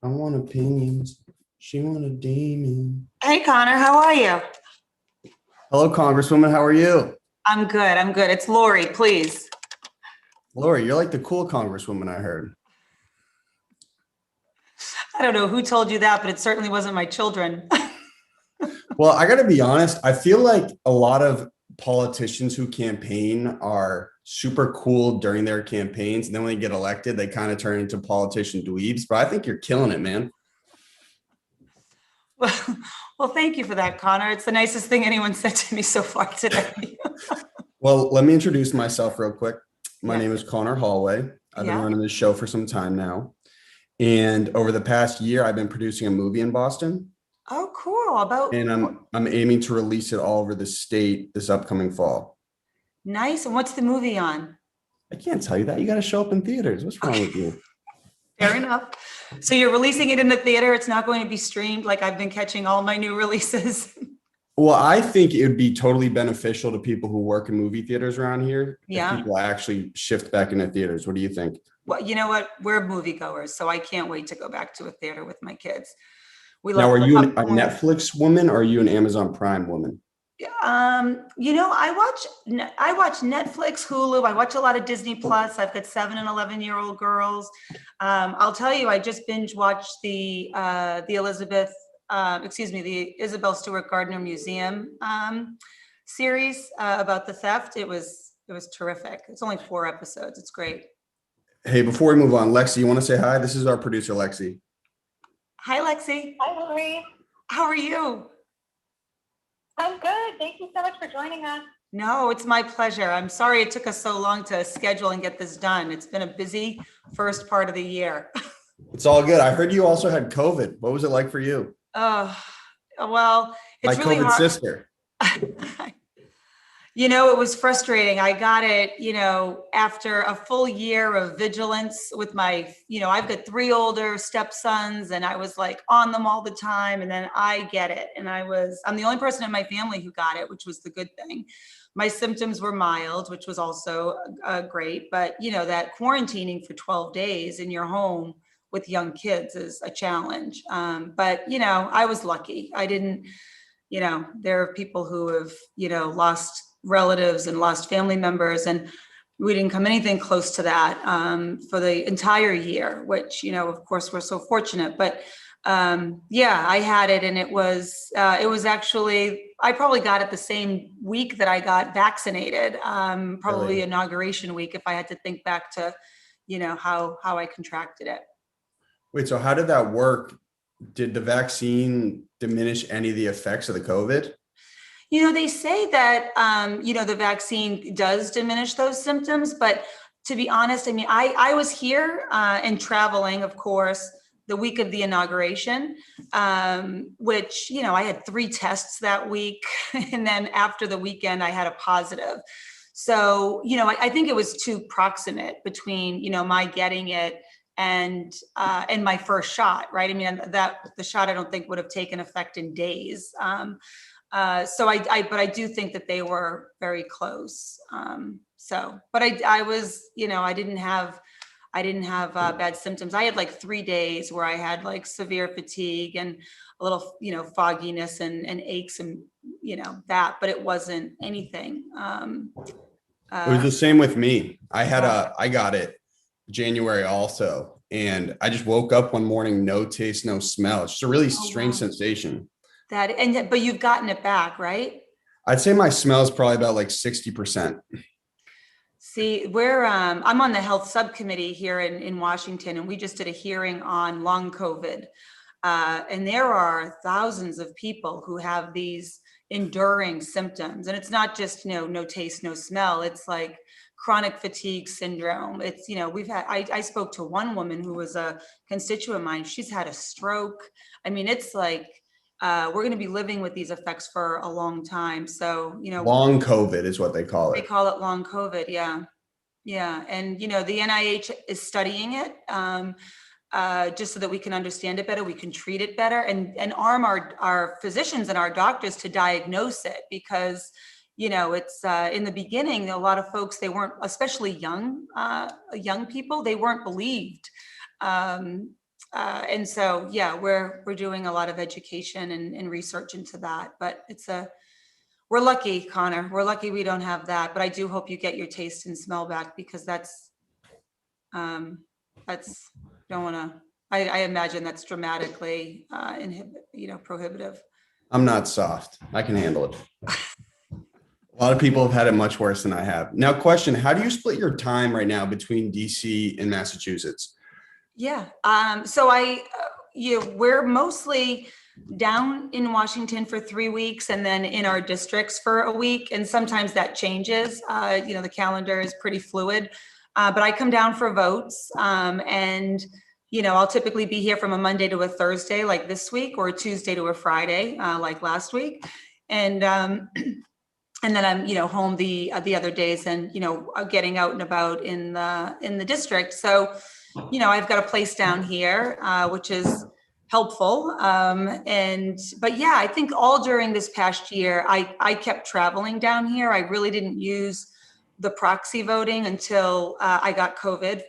I want opinions. She want a demon. Hey Connor, how are you? Hello, Congresswoman. How are you? I'm good. I'm good. It's Lori, please. Lori, you're like the cool Congresswoman I heard. I don't know who told you that, but it certainly wasn't my children. Well, I got to be honest. I feel like a lot of politicians who campaign are super cool during their campaigns. And then when they get elected, they kind of turn into politician dweebs. But I think you're killing it, man. Well, well, thank you for that, Connor. It's the nicest thing anyone said to me so far today. Well, let me introduce myself real quick. My Yeah. name is Connor Hallway. I've been Yeah. running this show for some time now. And over the past year, I've been producing a movie in Boston. Oh, cool. About And I'm aiming to release it all over the state this upcoming fall. nice. And what's the movie on? I can't tell you that. You got to show up in theaters. What's wrong Okay, with you? fair enough. So you're releasing it in the theater. It's not going to be streamed like I've been catching all my new releases. Well, I think it would be totally beneficial to people who work in movie theaters around here if Yeah. people actually shift back into theaters. What do you think? Well, you know what? We're moviegoers, so I can't wait to go back to a theater with my kids. We Now, love are the you a popcorn. Netflix woman or are you an Amazon Prime woman? I watch Netflix, Hulu. I watch a lot of Disney Plus. I've got 7 and 11-year-old girls. I'll tell you, I just binge watched the Isabel Stewart Gardner Museum series about the theft. It was terrific. It's only 4 episodes. It's great. Hey, before we move on, Lexi, you want to say hi? This is our producer, Lexi. Hi, Lexi. Hi, Lori. How are you? I'm good. Thank you so much for joining us. No, it's my pleasure. I'm sorry it took us so long to schedule and get this done. It's been a busy first part of the year. It's all good. I heard you also had COVID. What was it like for you? Uh, well, My it's really COVID hard. sister. It was frustrating. I got it, after a full year of vigilance with I've got 3 older stepsons and I was like on them all the time. And then I get it. And I'm the only person in my family who got it, which was the good thing. My symptoms were mild, which was also great. But, that quarantining for 12 days in your home with young kids is a challenge. But, I was lucky. I didn't, there are people who have, lost relatives and lost family members, and we didn't come anything close to that for the entire year, which, of course, we're so fortunate. But yeah, I had it, and it was actually, I probably got it the same week that I got vaccinated, probably Really? inauguration week, if I had to think back to, how I contracted it. Wait, so how did that work? Did the vaccine diminish any of the effects of the COVID? They say that, the vaccine does diminish those symptoms, but to be honest, I mean, I was here and traveling, of course, the week of the inauguration, which, I had 3 tests that week. And then after the weekend, I had a positive. So, I think it was too proximate between, my getting it and my first shot, right? I mean, that the shot I don't think would have taken effect in days. But I do think that they were very close. But I was, I didn't have bad symptoms. I had like 3 days where I had like severe fatigue and a little, fogginess and aches and, but it wasn't anything. It was Uh, the same with me. yeah. I got it January also. And I just woke up one morning, no taste, no smell. It's just a really Oh, strange wow. sensation. But you've gotten it back, right? I'd say my smell is probably about like 60%. See, I'm on the health subcommittee here in Washington, and we just did a hearing on long COVID. And there are thousands of people who have these enduring symptoms. And it's not just, no taste, no smell. It's like chronic fatigue syndrome. It's, I spoke to one woman who was a constituent of mine. She's had a stroke. I mean, it's like, we're going to be living with these effects for a long time. So, Long COVID is what they call they it. call it long COVID. Yeah. Yeah. And, the NIH is studying it just so that we can understand it better, we can treat it better, and arm our physicians and our doctors to diagnose it. Because, it's in the beginning, a lot of folks, they weren't, especially young people, they weren't believed. And so, yeah, we're doing a lot of education and research into that, but we're lucky, Connor. We're lucky we don't have that, but I do hope you get your taste and smell back, because don't want to, I imagine that's dramatically, prohibitive. I'm not soft. I can handle it. A lot of people have had it much worse than I have. Now, question, how do you split your time right now between DC and Massachusetts? Yeah. So we're mostly down in Washington for 3 weeks and then in our districts for a week. And sometimes that changes. The calendar is pretty fluid, but I come down for votes. And I'll typically be here from a Monday to a Thursday, like this week, or a Tuesday to a Friday, like last week. And then I'm, home the other days, and getting out and about in the district. So, I've got a place down here, which is helpful. But yeah, I think all during this past year, I kept traveling down here. I really didn't use the proxy voting until I got COVID.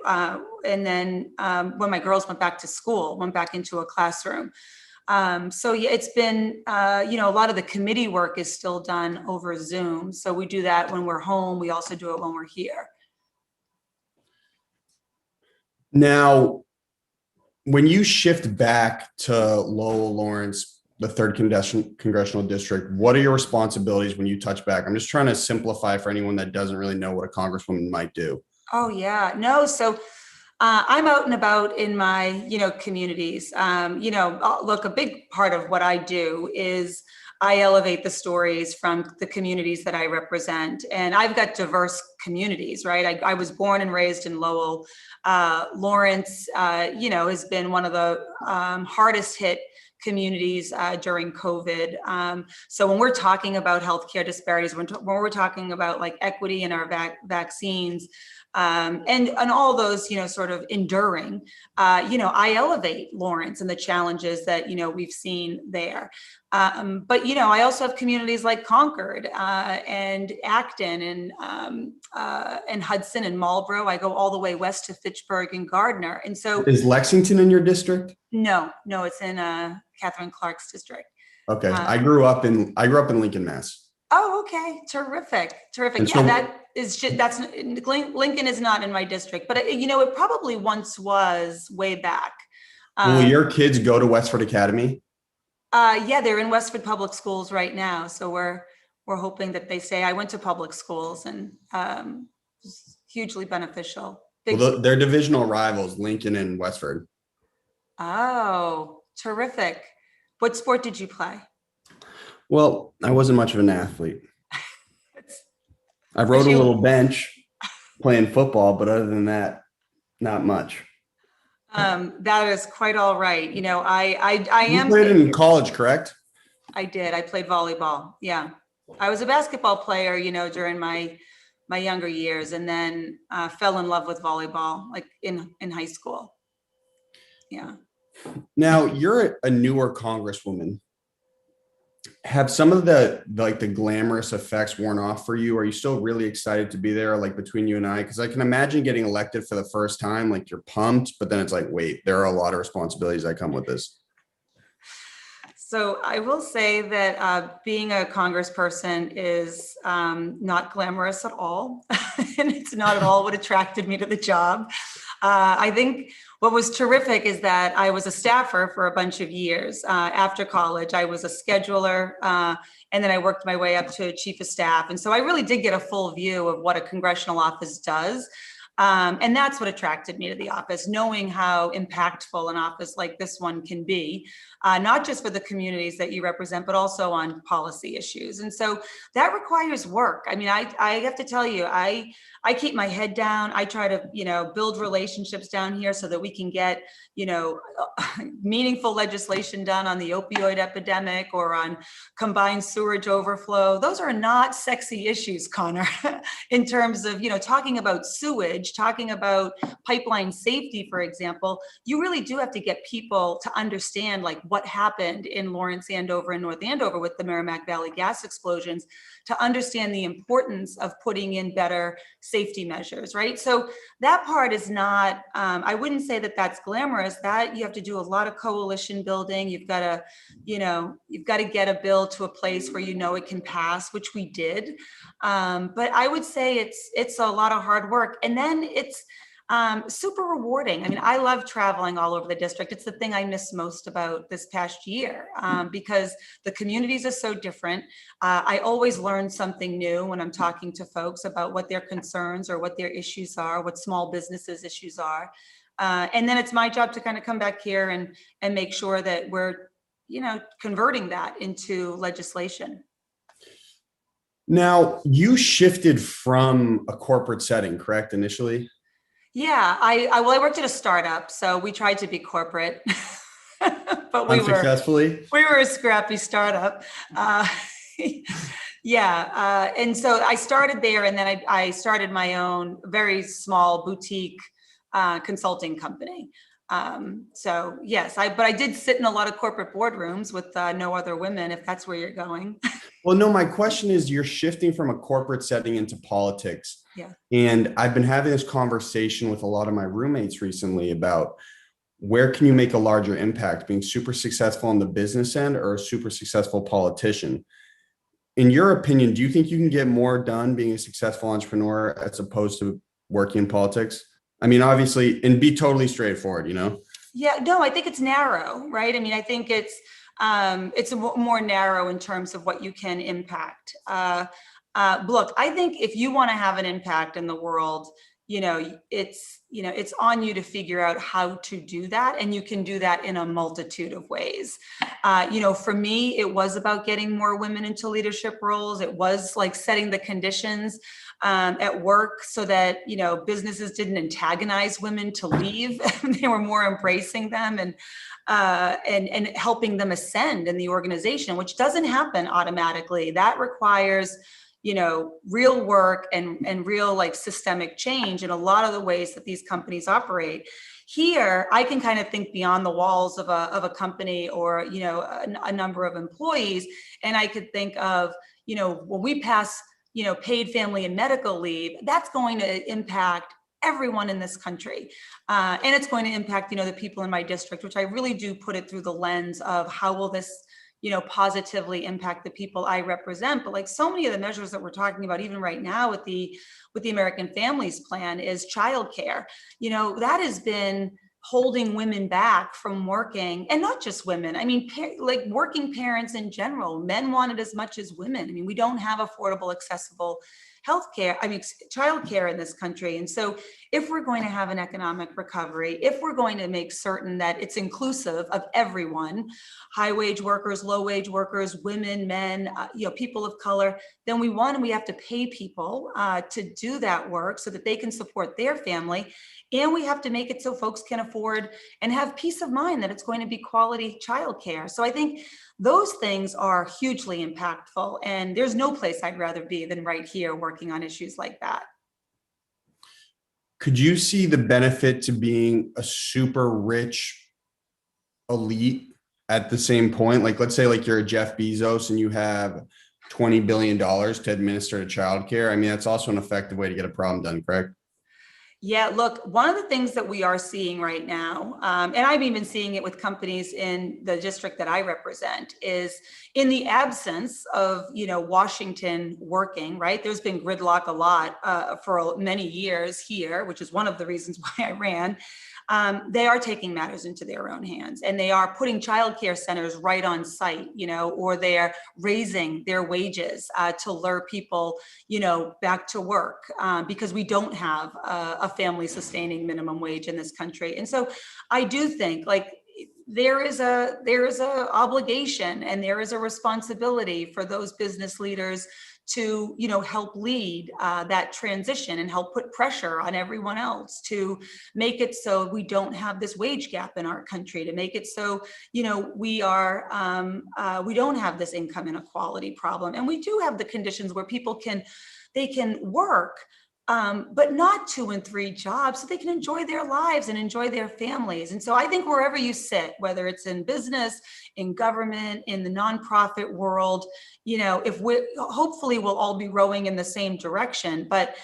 And then when my girls went back to school, went back into a classroom. So yeah, it's been, a lot of the committee work is still done over Zoom. So we do that when we're home. We also do it when we're here. Now, when you shift back to Lowell Lawrence, the third congressional district, what are your responsibilities when you touch back? I'm just trying to simplify for anyone that doesn't really know what a congresswoman might do. Oh yeah, no. So I'm out and about in my, communities. Look, a big part of what I do is I elevate the stories from the communities that I represent. And I've got diverse communities, right? I was born and raised in Lowell. Lawrence, has been one of the hardest hit communities during COVID. So when we're talking about healthcare disparities, when we're talking about like equity in our vaccines, and all those, sort of enduring, I elevate Lawrence and the challenges that, we've seen there. But, I also have communities like Concord and Acton and Hudson and Marlborough. I go all the way west to Fitchburg and Gardner. And so is Lexington in your district? No, it's in Catherine Clark's district. Okay. I grew up in Lincoln, Mass. Oh, okay. Terrific. And Yeah, Lincoln is not in my district, but it probably once was way back. Will your kids go to Westford Academy? Yeah, they're in Westford Public Schools right now. So we're hoping that they stay. I went to public schools, and hugely beneficial. Well, they're divisional rivals, Lincoln and Westford. Oh, terrific. What sport did you play? Well, I wasn't much of an athlete. I rode a little bench playing football, but other than that, not much. That is quite all right. You played in college, correct? I did. I played volleyball. Yeah. I was a basketball player, during my younger years, and then fell in love with volleyball, like in high school. Yeah. Now, you're a newer congresswoman. Have some of the glamorous effects worn off for you? Are you still really excited to be there, like between you and I? Because I can imagine getting elected for the first time, like you're pumped, but then it's like, wait, there are a lot of responsibilities that come with this. So I will say that being a congressperson is not glamorous at all. And it's not at all what attracted me to the job. I think what was terrific is that I was a staffer for a bunch of years. After college, I was a scheduler, and then I worked my way up to chief of staff. And so I really did get a full view of what a congressional office does. And that's what attracted me to the office, knowing how impactful an office like this one can be, not just for the communities that you represent, but also on policy issues. And so that requires work. I mean, I have to tell you, I keep my head down. I try to, build relationships down here so that we can get, meaningful legislation done on the opioid epidemic or on combined sewage overflow. Those are not sexy issues, Connor, in terms of, talking about sewage wage, talking about pipeline safety, for example, you really do have to get people to understand like what happened in Lawrence, Andover, and North Andover with the Merrimack Valley gas explosions, to understand the importance of putting in better safety measures, right? So that part is not, I wouldn't say that that's glamorous. That you have to do a lot of coalition building. You've got to, you've got to get a bill to a place where it can pass, which we did. But I would say it's a lot of hard work. And then it's super rewarding. I mean, I love traveling all over the district. It's the thing I miss most about this past year, because the communities are so different. I always learn something new when I'm talking to folks about what their concerns or what their issues are, what small businesses issues are. And then it's my job to kind of come back here and make sure that we're, converting that into legislation. Now, you shifted from a corporate setting, correct, initially? Yeah, I worked at a startup, so we tried to be corporate, but we Unsuccessfully? were a scrappy startup. And so I started there, and then I started my own very small boutique consulting company. So yes, but I did sit in a lot of corporate boardrooms with no other women, if that's where you're going. Well, no, my question is, you're shifting from a corporate setting into politics. Yeah. And I've been having this conversation with a lot of my roommates recently about where can you make a larger impact, being super successful on the business end or a super successful politician? In your opinion, do you think you can get more done being a successful entrepreneur as opposed to working in politics? I mean, obviously, and be totally straightforward, Yeah, no, I think it's narrow, right? I mean, I think it's more narrow in terms of what you can impact. Look, I think if you want to have an impact in the world, it's on you to figure out how to do that. And you can do that in a multitude of ways. For me, it was about getting more women into leadership roles. It was like setting the conditions at work so that, businesses didn't antagonize women to leave. They were more embracing them and helping them ascend in the organization, which doesn't happen automatically. That requires real work and real like systemic change in a lot of the ways that these companies operate. Here, I can kind of think beyond the walls of a company or, a number of employees. And I could think of, when we pass, paid family and medical leave, that's going to impact everyone in this country. And it's going to impact, the people in my district, which I really do put it through the lens of how will this positively impact the people I represent. But like so many of the measures that we're talking about, even right now with the American Families Plan, is childcare. That has been holding women back from working, and not just women. I mean, like working parents in general. Men want it as much as women. I mean, we don't have affordable, accessible childcare in this country. And so if we're going to have an economic recovery, if we're going to make certain that it's inclusive of everyone, high wage workers, low wage workers, women, men, people of color, then we have to pay people to do that work so that they can support their family. And we have to make it so folks can afford and have peace of mind that it's going to be quality childcare. So I think those things are hugely impactful. And there's no place I'd rather be than right here working on issues like that. Could you see the benefit to being a super rich elite at the same point? Like, let's say like you're a Jeff Bezos and you have $20 billion to administer to childcare. I mean, that's also an effective way to get a problem done, correct? Yeah, look, one of the things that we are seeing right now, and I've even seeing it with companies in the district that I represent, is in the absence of, Washington working, right? There's been gridlock a lot for many years here, which is one of the reasons why I ran. They are taking matters into their own hands, and they are putting childcare centers right on site, or they're raising their wages to lure people, back to work because we don't have a family sustaining minimum wage in this country. And so I do think like there is a obligation and there is a responsibility for those business leaders to, help lead that transition and help put pressure on everyone else to make it so we don't have this wage gap in our country, to make it so, we don't have this income inequality problem. And we do have the conditions where people can work, but not 2 and 3 jobs, so they can enjoy their lives and enjoy their families. And so I think wherever you sit, whether it's in business, in government, in the nonprofit world, if hopefully we'll all be rowing in the same direction, but,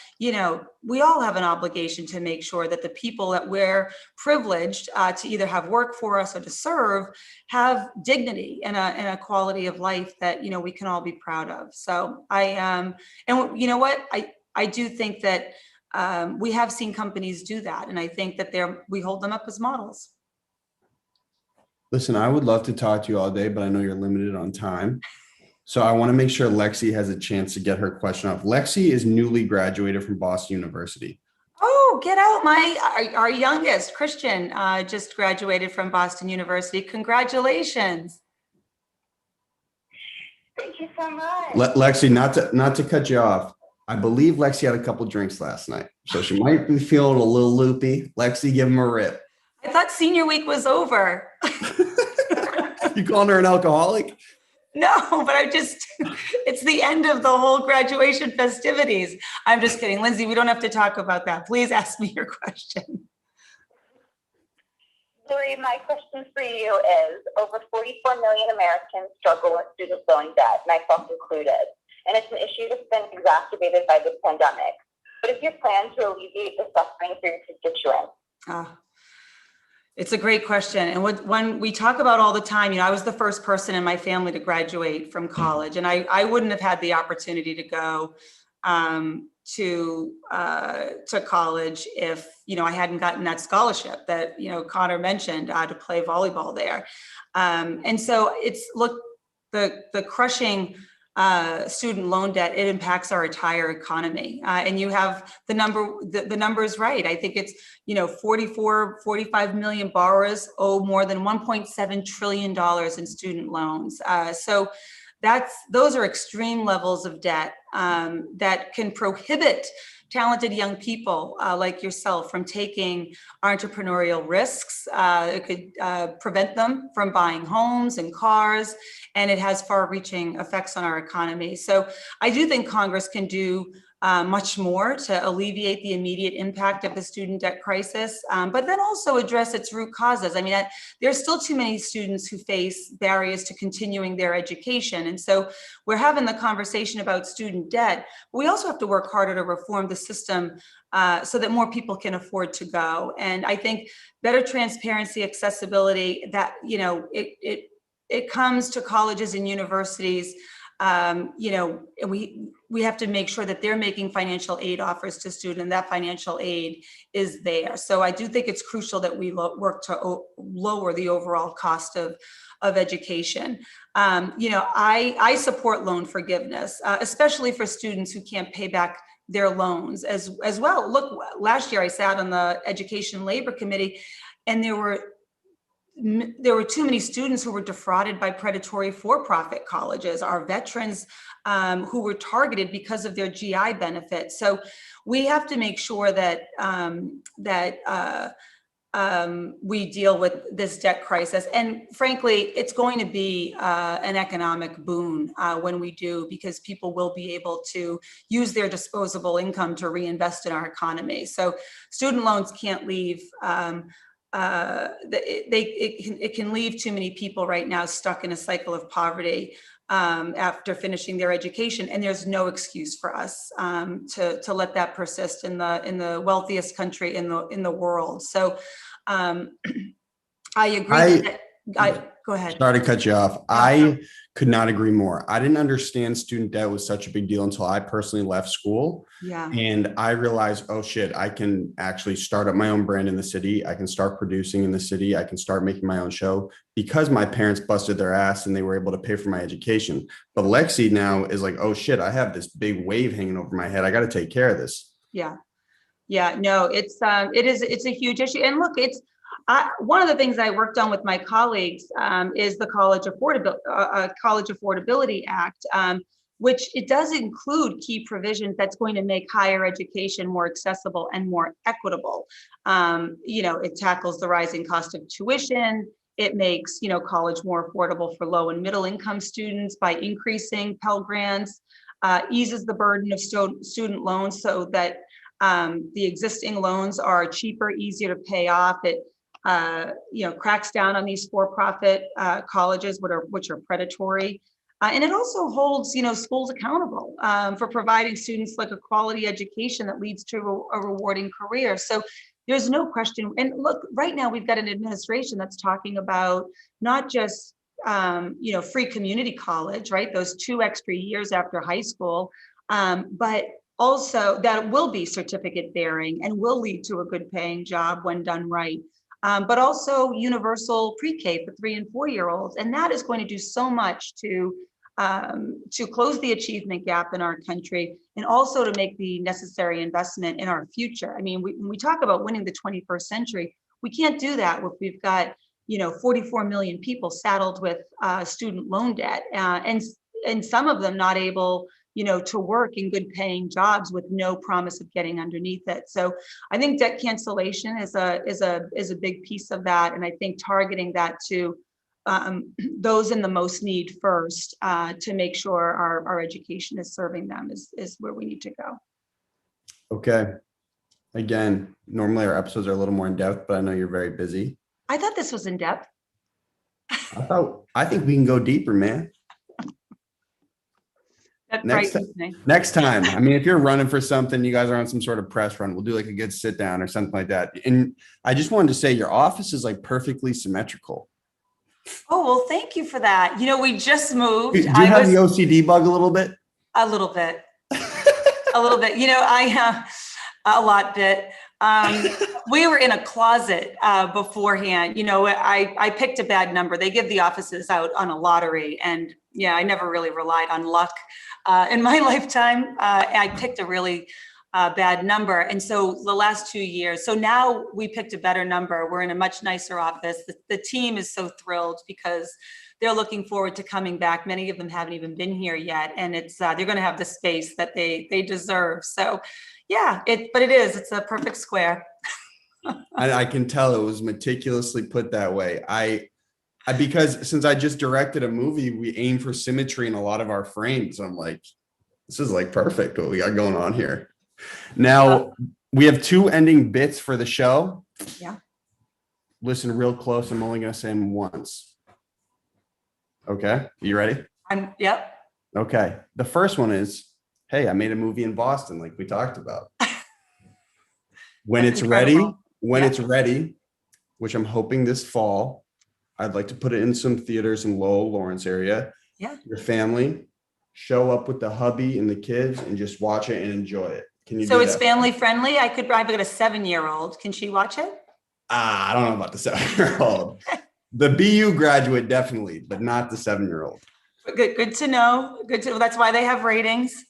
we all have an obligation to make sure that the people that we're privileged to either have work for us or to serve have dignity and a quality of life that, we can all be proud of. So and you know what, I do think that we have seen companies do that. And I think that we hold them up as models. Listen, I would love to talk to you all day, but I know you're limited on time. So I want to make sure Lexi has a chance to get her question off. Lexi is newly graduated from Boston University. Oh, get out. Our youngest, Christian, just graduated from Boston University. Congratulations. Thank you so much. Lexi, not to cut you off. I believe Lexi had a couple drinks last night, so she might be feeling a little loopy. Lexi, give him a rip. I thought senior week was over. You calling her an alcoholic? No, but it's the end of the whole graduation festivities. I'm just kidding. Lindsay, we don't have to talk about that. Please ask me your question. Lori, my question for you is, over 44 million Americans struggle with student loan debt, myself included. And it's an issue that's been exacerbated by the pandemic. What is your plan to alleviate the suffering for your constituents? It's a great question. And one we talk about all the time, I was the first person in my family to graduate from college, and I wouldn't have had the opportunity to go to college if, I hadn't gotten that scholarship that, Connor mentioned to play volleyball there. And so the crushing student loan debt, it impacts our entire economy. And you have the numbers right. I think it's, 45 million borrowers owe more than $1.7 trillion in student loans. So those are extreme levels of debt that can prohibit talented young people like yourself from taking entrepreneurial risks. It could prevent them from buying homes and cars, and it has far-reaching effects on our economy. So I do think Congress can do much more to alleviate the immediate impact of the student debt crisis, but then also address its root causes. I mean, there's still too many students who face barriers to continuing their education. And so we're having the conversation about student debt, but we also have to work harder to reform the system so that more people can afford to go. And I think better transparency, accessibility, that, it comes to colleges and universities. We have to make sure that they're making financial aid offers to students, and that financial aid is there. So I do think it's crucial that we work to lower the overall cost of education. I support loan forgiveness, especially for students who can't pay back their loans as well. Look, last year I sat on the Education Labor Committee, and there were too many students who were defrauded by predatory for-profit colleges, our veterans who were targeted because of their GI benefits. So we have to make sure that we deal with this debt crisis. And frankly, it's going to be an economic boon when we do, because people will be able to use their disposable income to reinvest in our economy. So student loans can't leave it can leave too many people right now stuck in a cycle of poverty after finishing their education, and there's no excuse for us to let that persist in the wealthiest country in the world. So I agree. Go ahead. Sorry to cut you off. I could not agree more. I didn't understand student debt was such a big deal until I personally left school. Yeah. And I realized, oh shit, I can actually start up my own brand in the city. I can start producing in the city. I can start making my own show because my parents busted their ass and they were able to pay for my education. But Lexi now is like, oh shit, I have this big wave hanging over my head. I got to take care of this. Yeah. Yeah. No, it's a huge issue. And look, one of the things I worked on with my colleagues is the College Affordability Act, which it does include key provisions that's going to make higher education more accessible and more equitable. It tackles the rising cost of tuition. It makes, college more affordable for low and middle income students by increasing Pell Grants, eases the burden of student loans so that The existing loans are cheaper, easier to pay off. It cracks down on these for-profit colleges, which are predatory. And it also holds, schools accountable for providing students like a quality education that leads to a rewarding career. So there's no question. And look, right now we've got an administration that's talking about not just, free community college, right? Those 2 extra years after high school, but also that will be certificate bearing and will lead to a good paying job when done right. But also universal pre-K for 3 and 4-year-olds. And that is going to do so much to close the achievement gap in our country, and also to make the necessary investment in our future. I mean, when we talk about winning the 21st century, we can't do that if we've got, 44 million people saddled with student loan debt, and some of them not able, to work in good paying jobs with no promise of getting underneath it. So I think debt cancellation is a big piece of that. And I think targeting that to those in the most need first, to make sure our education is serving them is where we need to go. Okay. Again, normally our episodes are a little more in depth, but I know you're very busy. I thought this was in depth. I think we can go deeper, man. Next time. I mean, if you're running for something, you guys are on some sort of press run, we'll do like a good sit down or something like that. And I just wanted to say your office is like perfectly symmetrical. Oh, well, thank you for that. We just moved. Do you have the OCD bug a little bit? A little bit. A little bit. A lot bit. We were in a closet beforehand. I picked a bad number. They give the offices out on a lottery. And yeah, I never really relied on luck in my lifetime. I picked a really bad number. And so the last 2 years, so now we picked a better number. We're in a much nicer office. The team is so thrilled because they're looking forward to coming back. Many of them haven't even been here yet. And they're going to have the space that they deserve. So yeah, it's a perfect square. I can tell it was meticulously put that way. Because since I just directed a movie, we aim for symmetry in a lot of our frames. I'm like, this is like perfect what we got going on here. Now we have 2 ending bits for the show. Yeah. Listen real close. I'm only going to say them once. Okay. You ready? Yep. Okay. The first one is, hey, I made a movie in Boston, like we talked about. When it's ready, which I'm hoping this fall, I'd like to put it in some theaters in Lowell, Lawrence area. Yeah. Your family, show up with the hubby and the kids and just watch it and enjoy it. Can you? So it's family friendly. I've got a 7-year-old. Can she watch it? I don't know about the 7-year-old. The BU graduate definitely, but not the 7-year-old. Good to know. That's why they have ratings.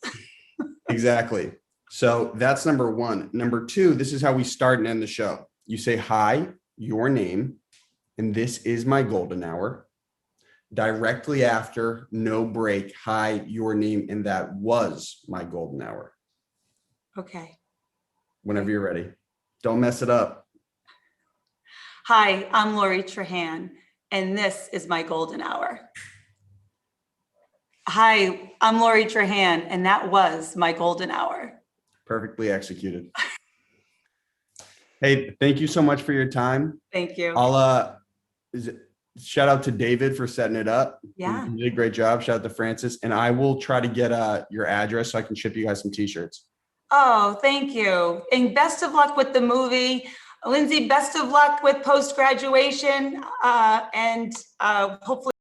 Exactly. So that's number 1. Number 2, this is how we start and end the show. You say, hi, your name, and this is my golden hour. Directly after, no break, hi, your name, and that was my golden hour. Okay. Whenever you're ready. Don't mess it up. Hi, I'm Lori Trahan, and this is my golden hour. Hi, I'm Lori Trahan, and that was my golden hour. Perfectly executed. Hey, thank you so much for your time. Thank you. Shout out to David for setting it up. Yeah. You did a great job. Shout out to Francis. And I will try to get your address so I can ship you guys some t-shirts. Oh, thank you. And best of luck with the movie. Lindsay, best of luck with post-graduation. And hopefully